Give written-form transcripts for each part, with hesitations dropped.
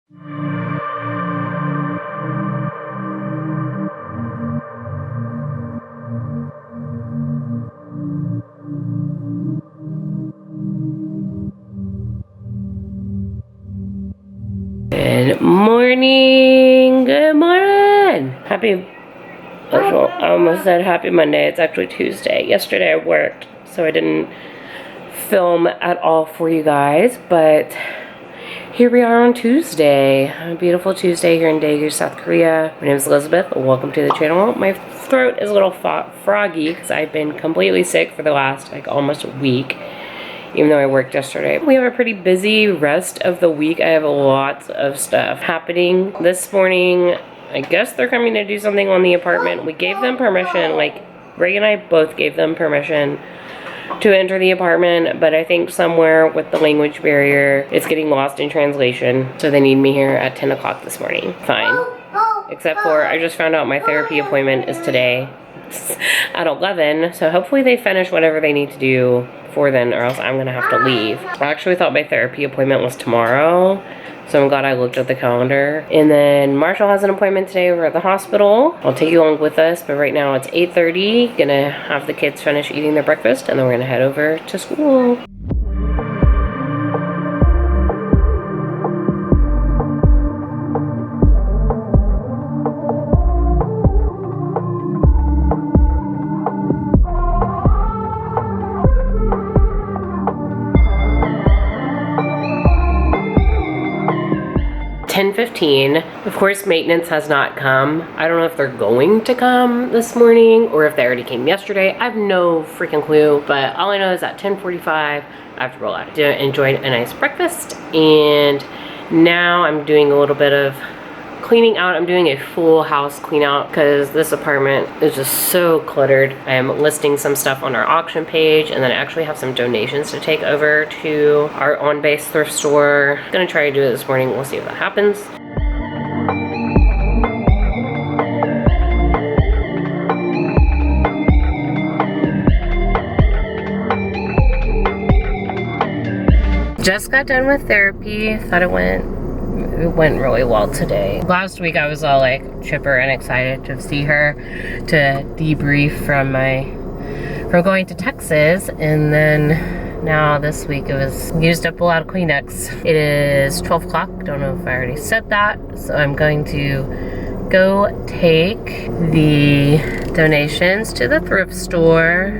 Good morning. Good morning. I almost said happy Monday. It's actually Tuesday. Yesterday I worked, so I didn't film at all for you guys, but here we are on Tuesday. A beautiful Tuesday here in Daegu, South Korea. My name is Elizabeth. Welcome to the channel. My throat is a little froggy because I've been completely sick for the last almost a week, even though I worked yesterday. We have a pretty busy rest of the week. I have lots of stuff happening. This morning, I guess they're coming to do something on the apartment. We gave them permission, Ray and I both gave them permission to enter the apartment, but I think somewhere with the language barrier, it's getting lost in translation. So they need me here at 10 o'clock this morning. Fine. Except for, I just found out my therapy appointment is today at 11, so hopefully they finish whatever they need to do before then, or else I'm gonna have to leave. I actually thought my therapy appointment was tomorrow, so I'm glad I looked at the calendar. And then Marshall has an appointment today over at the hospital. I'll take you along with us, but right now it's 8:30. Gonna have the kids finish eating their breakfast, and then we're gonna head over to school. 10:15. Of course, maintenance has not come. I don't know if they're going to come this morning or if they already came yesterday. I have no freaking clue, but all I know is at 10:45, I have to roll out. Enjoyed a nice breakfast, and now I'm doing a little bit of cleaning out. I'm doing a full house clean out because this apartment is just so cluttered. I am listing some stuff on our auction page, and then I actually have some donations to take over to our on-base thrift store. Gonna try to do it this morning. We'll see if that happens. Just got done with therapy. Thought it went really well today. Last week I was all chipper and excited to see her, to debrief from going to Texas, and then now this week it was used up a lot of Kleenex. It is 12 o'clock. Don't know if I already said that, so I'm going to go take the donations to the thrift store,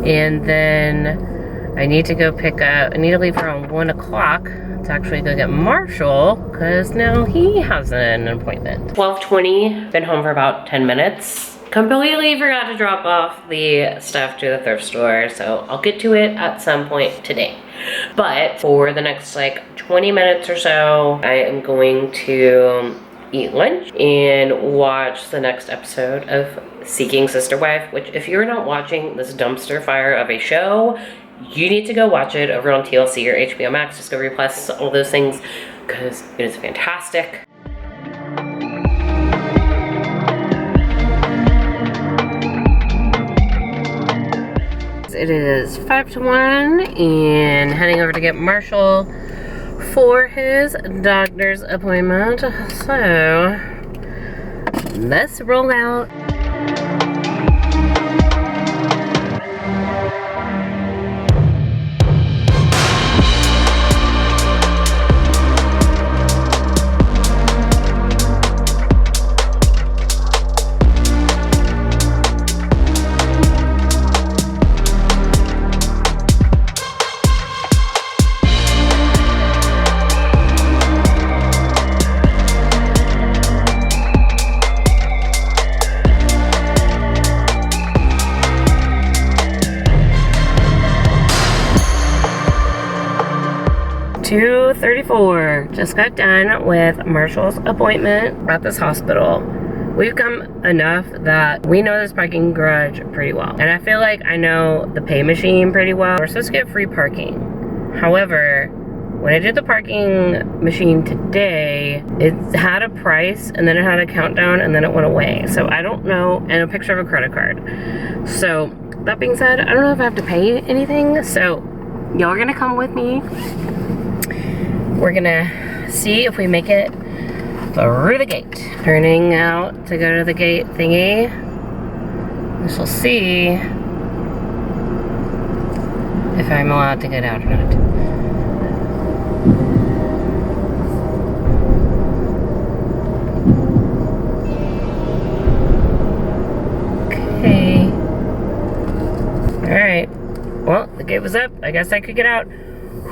and then I need to go I need to leave around 1 o'clock to actually go get Marshall, because now he has an appointment. 12:20, been home for about 10 minutes. Completely forgot to drop off the stuff to the thrift store, so I'll get to it at some point today. But for the next 20 minutes or so, I am going to eat lunch and watch the next episode of Seeking Sister Wife, which if you're not watching this dumpster fire of a show, you need to go watch it over on TLC or HBO Max, Discovery Plus, all those things, because it is fantastic. It is 5 to 1 and heading over to get Marshall for his doctor's appointment. So let's roll out. .34. Just got done with Marshall's appointment at this hospital. We've come enough that we know this parking garage pretty well. And I feel like I know the pay machine pretty well. We're supposed to get free parking. However, when I did the parking machine today, it had a price and then it had a countdown and then it went away. So I don't know, and a picture of a credit card. So that being said, I don't know if I have to pay anything. So y'all are gonna come with me. We're gonna see if we make it through the gate. Turning out to go to the gate thingy. We shall see if I'm allowed to get out or not. Okay. Alright. Well, the gate was up. I guess I could get out.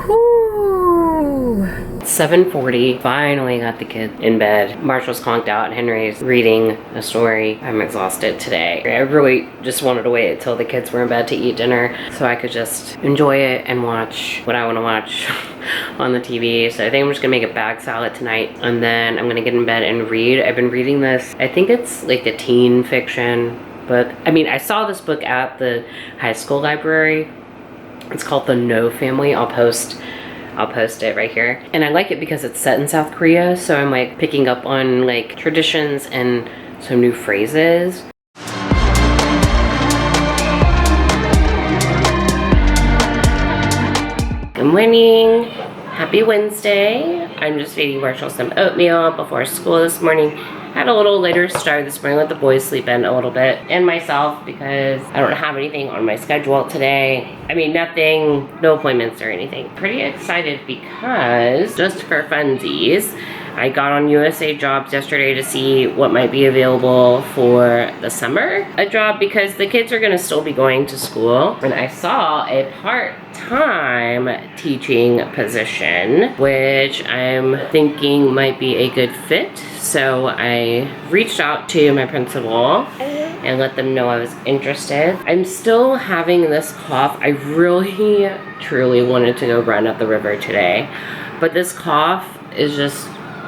Whoo! 7:40. Finally got the kids in bed. Marshall's conked out. Henry's reading a story. I'm exhausted today. I really just wanted to wait until the kids were in bed to eat dinner so I could just enjoy it and watch what I want to watch on the TV. So I think I'm just gonna make a bag salad tonight and then I'm gonna get in bed and read. I've been reading this. I think it's like a teen fiction book. I mean, I saw this book at the high school library. It's called The No Family. I'll post it right here. And I like it because it's set in South Korea, so I'm like picking up on like traditions and some new phrases. Good morning. Happy Wednesday. I'm just feeding Marshall some oatmeal before school this morning. Had a little later start this morning, let the boys sleep in a little bit, and myself because I don't have anything on my schedule today. I mean, nothing, no appointments or anything. Pretty excited because, just for funsies, I got on USA Jobs yesterday to see what might be available for the summer. A job because the kids are gonna still be going to school. And I saw a part-time teaching position, which I'm thinking might be a good fit. So I reached out to my principal and let them know I was interested. I'm still having this cough. I really, truly wanted to go run up the river today. But this cough is just,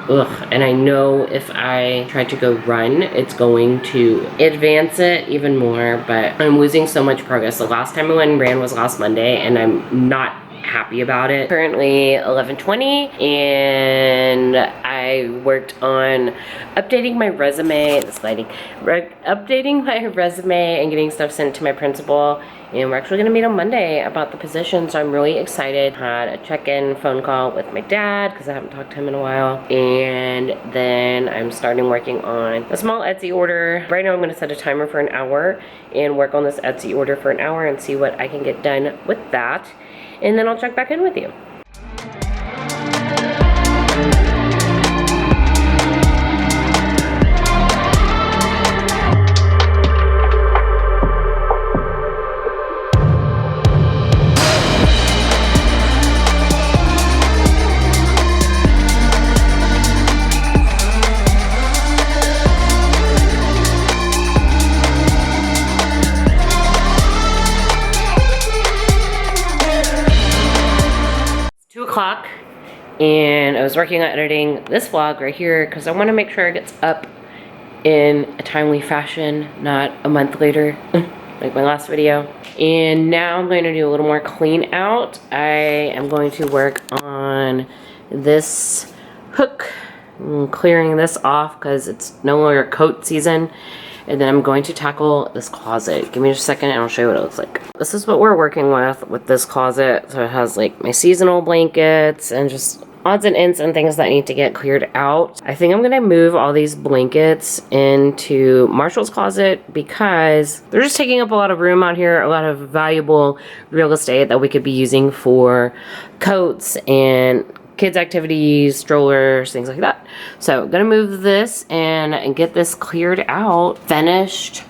ugh. And I know if I try to go run, it's going to advance it even more. But I'm losing so much progress. The last time I went and ran was last Monday, and I'm not happy about it. Currently 11:20, and I worked on updating my resume, updating my resume and getting stuff sent to my principal. And we're actually gonna meet on Monday about the position, so I'm really excited. Had a check-in phone call with my dad because I haven't talked to him in a while. And then I'm starting working on a small Etsy order. Right now I'm gonna set a timer for an hour and work on this Etsy order for an hour and see what I can get done with that. And then I'll check back in with you. O'clock, and I was working on editing this vlog right here because I want to make sure it gets up in a timely fashion, not a month later like my last video. And now I'm going to do a little more clean out. I am going to work on this hook, clearing this off because it's no longer coat season. And then I'm going to tackle this closet. Give me just a second and I'll show you what it looks like. This is what we're working with this closet. So it has like my seasonal blankets and just odds and ends and things that need to get cleared out. I think I'm gonna move all these blankets into Marshall's closet because they're just taking up a lot of room out here, a lot of valuable real estate that we could be using for coats and kids activities, strollers, things like that. So I'm gonna move this and get this cleared out, finished.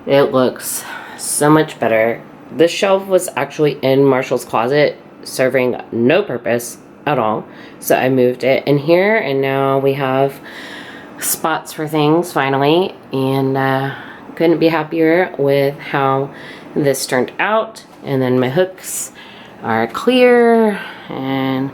It looks so much better. This shelf was actually in Marshall's closet, serving no purpose at all. So I moved it in here and now we have spots for things finally. And couldn't be happier with how this turned out. And then my hooks are clear and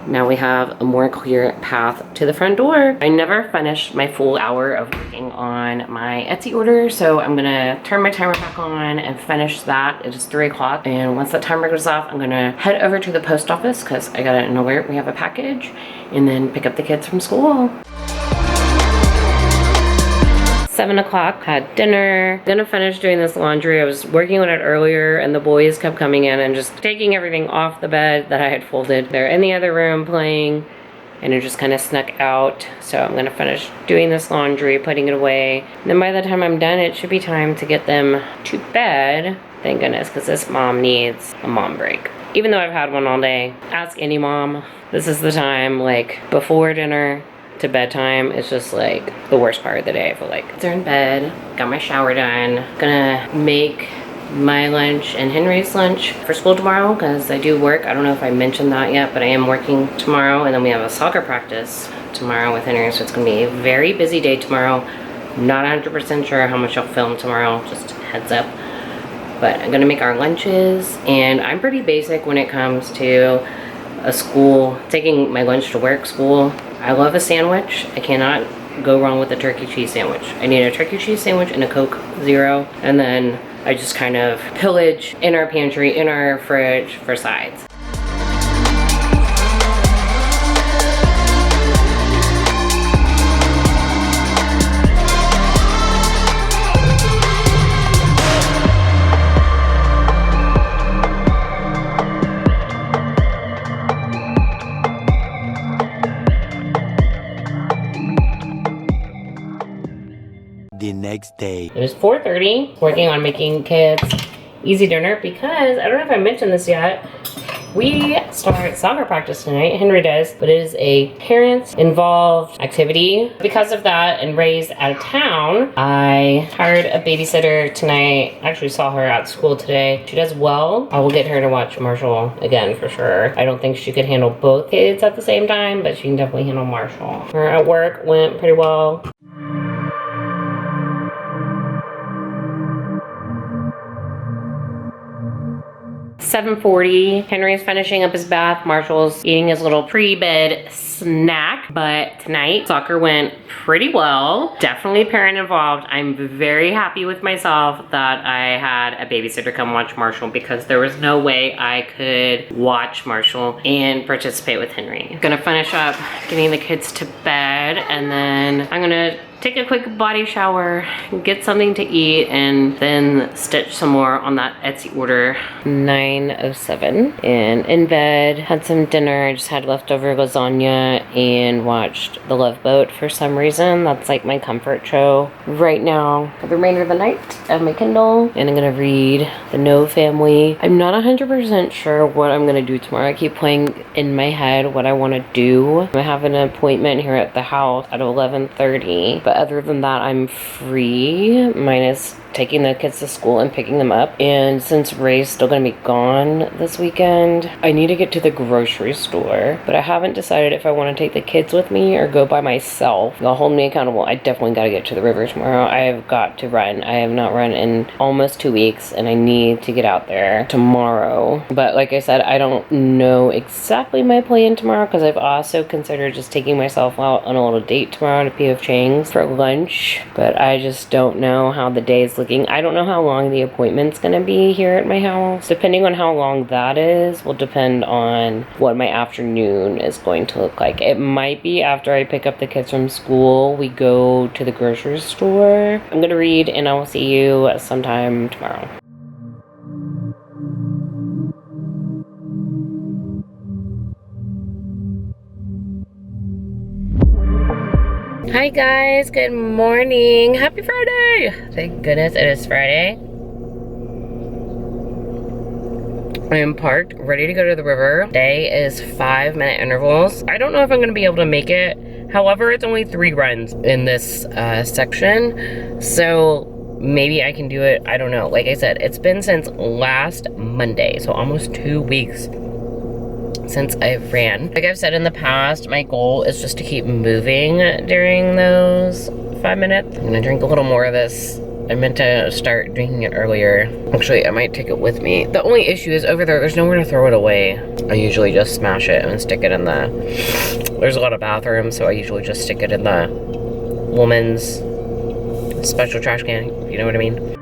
now we have a more clear path to the front door. I never finished my full hour of working on my Etsy order, so I'm gonna turn my timer back on and finish that. It is 3 o'clock, and once that timer goes off, I'm gonna head over to the post office because I got an alert we have a package, and then pick up the kids from school. 7 o'clock, had dinner. Gonna finish doing this laundry. I was working on it earlier and the boys kept coming in and just taking everything off the bed that I had folded. They're in the other room playing and it just kind of snuck out. So I'm gonna finish doing this laundry, putting it away. And then by the time I'm done, it should be time to get them to bed. Thank goodness, because this mom needs a mom break. Even though I've had one all day, ask any mom, this is the time, like before dinner to bedtime, it's just like the worst part of the day, I feel like. They're in bed, got my shower done. Gonna make my lunch and Henry's lunch for school tomorrow because I do work. I don't know if I mentioned that yet, but I am working tomorrow, and then we have a soccer practice tomorrow with Henry, so it's gonna be a very busy day tomorrow. Not 100% sure how much I'll film tomorrow, just heads up. But I'm gonna make our lunches, and I'm pretty basic when it comes to a school, taking my lunch to work school. I love a sandwich. I cannot go wrong with a turkey cheese sandwich. I need a turkey cheese sandwich and a Coke Zero, and then I just kind of pillage in our pantry, in our fridge for sides. The next day. It was 4:30, working on making kids easy dinner because, I don't know if I mentioned this yet, we start soccer practice tonight. Henry does, but it is a parents-involved activity. Because of that, and Ray's out of town, I hired a babysitter tonight. Actually saw her at school today. She does well. I will get her to watch Marshall again for sure. I don't think she could handle both kids at the same time, but she can definitely handle Marshall. Her at work went pretty well. (7:40). Henry's finishing up his bath. Marshall's eating his little pre-bed snack. But tonight, soccer went pretty well. Definitely parent involved. I'm very happy with myself that I had a babysitter come watch Marshall because there was no way I could watch Marshall and participate with Henry. Gonna finish up getting the kids to bed, and then I'm gonna take a quick body shower, get something to eat, and then stitch some more on that Etsy order. 9:07, and in bed, had some dinner. I just had leftover lasagna and watched The Love Boat for some reason. That's like my comfort show right now for the remainder of the night. I have my Kindle, and I'm gonna read The No Family. I'm not 100% sure what I'm gonna do tomorrow. I keep playing in my head what I wanna do. I have an appointment here at the house at 11:30, but other than that, I'm free, minus taking the kids to school and picking them up. And since Ray's still gonna be gone this weekend, I need to get to the grocery store, but I haven't decided if I want to take the kids with me or go by myself. They'll hold me accountable. I definitely got to get to the river tomorrow. I have got to run. I have not run in almost 2 weeks, and I need to get out there tomorrow. But like I said, I don't know exactly my plan tomorrow because I've also considered just taking myself out on a little date tomorrow to P.F. Chang's for lunch, but I just don't know how the day is looking. I don't know how long the appointment's gonna be here at my house. Depending on how long that is will depend on what my afternoon is going to look like. It might be after I pick up the kids from school, we go to the grocery store. I'm gonna read, and I will see you sometime tomorrow. Hi guys, good morning. Happy Friday! Thank goodness it is Friday. I am parked, ready to go to the river. Today is 5-minute intervals. I don't know if I'm gonna be able to make it. However, it's only 3 runs in this section, so maybe I can do it. I don't know. Like I said, it's been since last Monday, so almost 2 weeks since I ran. Like I've said in the past, my goal is just to keep moving during those 5 minutes. I'm gonna drink a little more of this. I meant to start drinking it earlier. Actually, I might take it with me. The only issue is over there's nowhere to throw it away. I usually just smash it and stick it in there's a lot of bathrooms, so I usually just stick it in the woman's special trash can, you know what I mean?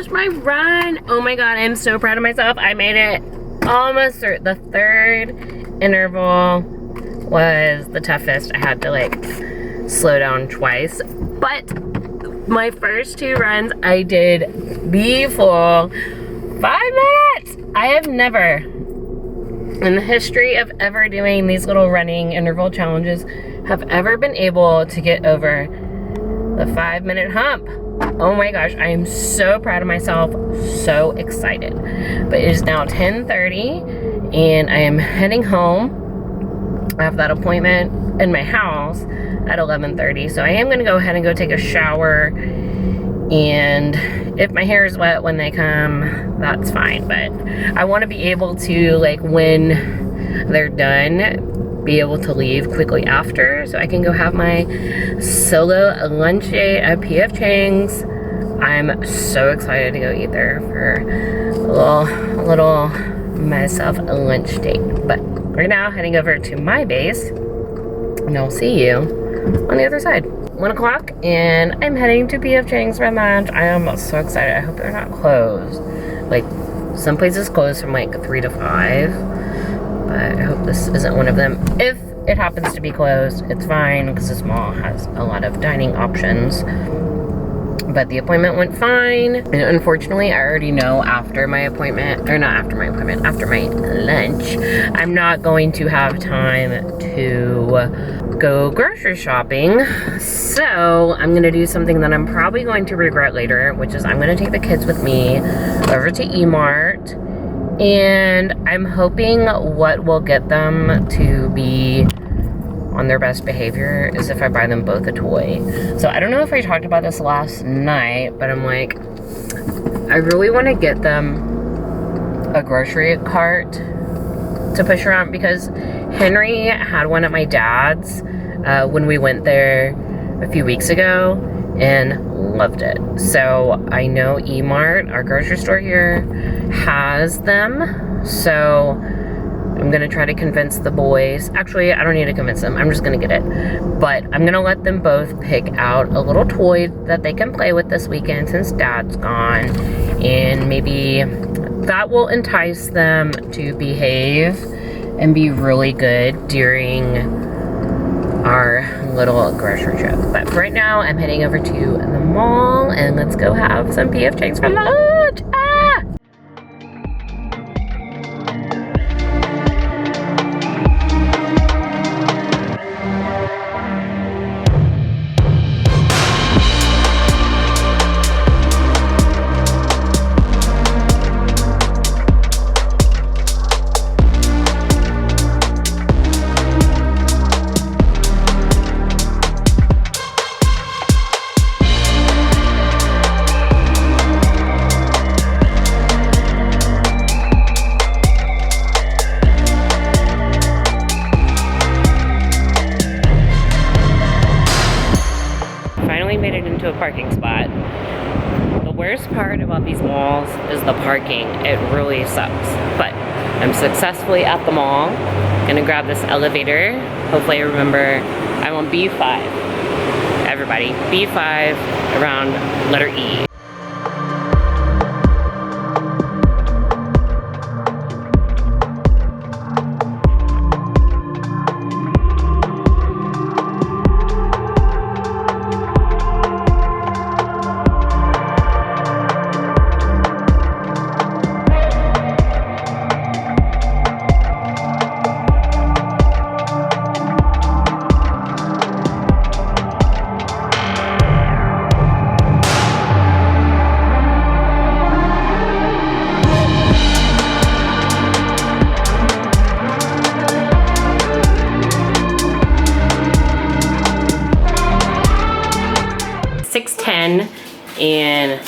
finished my run. Oh my god, I'm so proud of myself. I made it almost through. The third interval was the toughest. I had to like slow down twice. But my first 2 runs, I did the full 5 minutes. I have never, in the history of ever doing these little running interval challenges, have ever been able to get over the 5-minute hump. Oh my gosh, I am so proud of myself, so excited. But it is now 10:30 and I am heading home. I have that appointment in my house at 11:30, so I am gonna go ahead and go take a shower, and if my hair is wet when they come, that's fine. But I want to be able to, like, when they're done, be able to leave quickly after, so I can go have my solo lunch date at P.F. Chang's. I'm so excited to go eat there for a little myself a lunch date. But right now, heading over to my base, and I'll see you on the other side. 1 o'clock, and I'm heading to P.F. Chang's for lunch. I am so excited. I hope they're not closed. Like, some places close from like 3 to 5, but I hope this isn't one of them. If it happens to be closed, it's fine, because this mall has a lot of dining options. But the appointment went fine, and unfortunately, I already know after my appointment, or not after my appointment, after my lunch, I'm not going to have time to go grocery shopping. So I'm gonna do something that I'm probably going to regret later, which is I'm gonna take the kids with me over to E-Mart, and I'm hoping what will get them to be on their best behavior is if I buy them both a toy. So I don't know if I talked about this last night, but I'm like, I really want to get them a grocery cart to push around, because Henry had one at my dad's when we went there a few weeks ago and loved it. So I know E-Mart, our grocery store here, has them. So I'm gonna try to convince the boys. Actually, I don't need to convince them. I'm just gonna get it. But I'm gonna let them both pick out a little toy that they can play with this weekend since Dad's gone. And maybe that will entice them to behave and be really good during our little grocery trip. But for right now, I'm heading over to the mall, and let's go have some P.F. Chang's for lunch. Ah! Made it into a parking spot. The worst part about these malls is the parking. It really sucks. But I'm successfully at the mall. Gonna grab this elevator. Hopefully I remember I'm on B5. Everybody, B5 around letter E. And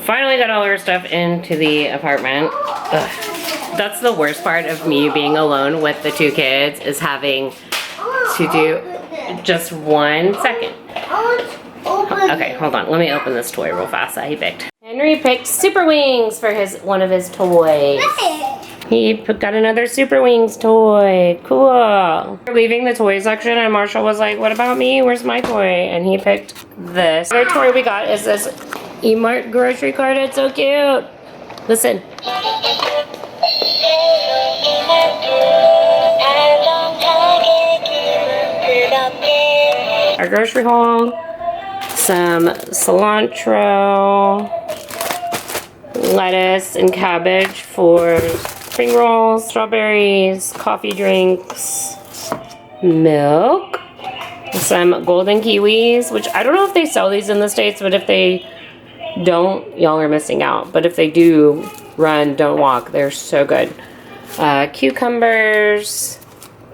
finally got all our stuff into the apartment. Ugh. That's the worst part of me being alone with the 2 kids, is having to do just 1 second. Okay, hold on. Let me open this toy real fast that he picked. Henry picked Super Wings for one of his toys. He got another Super Wings toy. Cool. We're leaving the toy section, and Marshall was like, what about me? Where's my toy? And he picked this. The other toy we got is this E-Mart grocery cart, it's so cute. Listen. Our grocery haul, some cilantro, lettuce and cabbage for spring rolls, strawberries, coffee drinks, milk, some golden kiwis, which I don't know if they sell these in the States, but if they don't, y'all are missing out. But if they do, run, don't walk. They're so good. Cucumbers,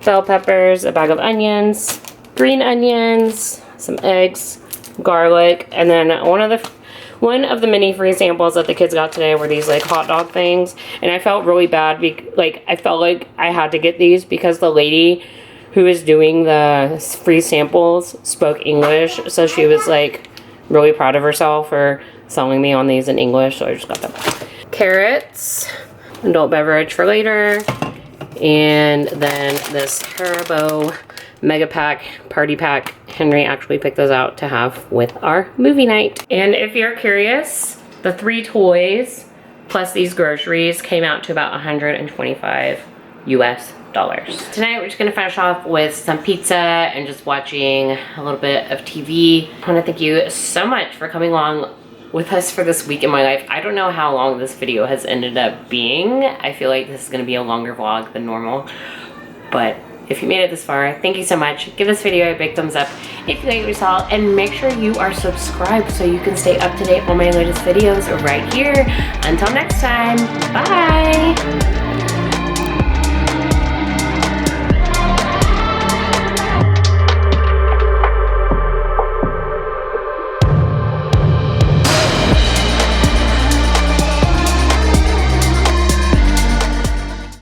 bell peppers, a bag of onions, green onions, some eggs, garlic, and then one of the mini free samples that the kids got today were these like hot dog things. And I felt really bad, I felt like I had to get these because the lady who was doing the free samples spoke English, so she was like really proud of herself for selling me on these in English, so I just got them. Carrots, adult beverage for later, and then this Haribo Mega Pack Party Pack. Henry actually picked those out to have with our movie night. And if you're curious, the 3 toys plus these groceries came out to about 125 US dollars. Tonight we're just gonna finish off with some pizza and just watching a little bit of TV. I wanna thank you so much for coming along with us for this week in my life. I don't know how long this video has ended up being. I feel like this is gonna be a longer vlog than normal, but if you made it this far, thank you so much. Give this video a big thumbs up if you like what you saw, and make sure you are subscribed so you can stay up to date on my latest videos right here. Until next time, bye!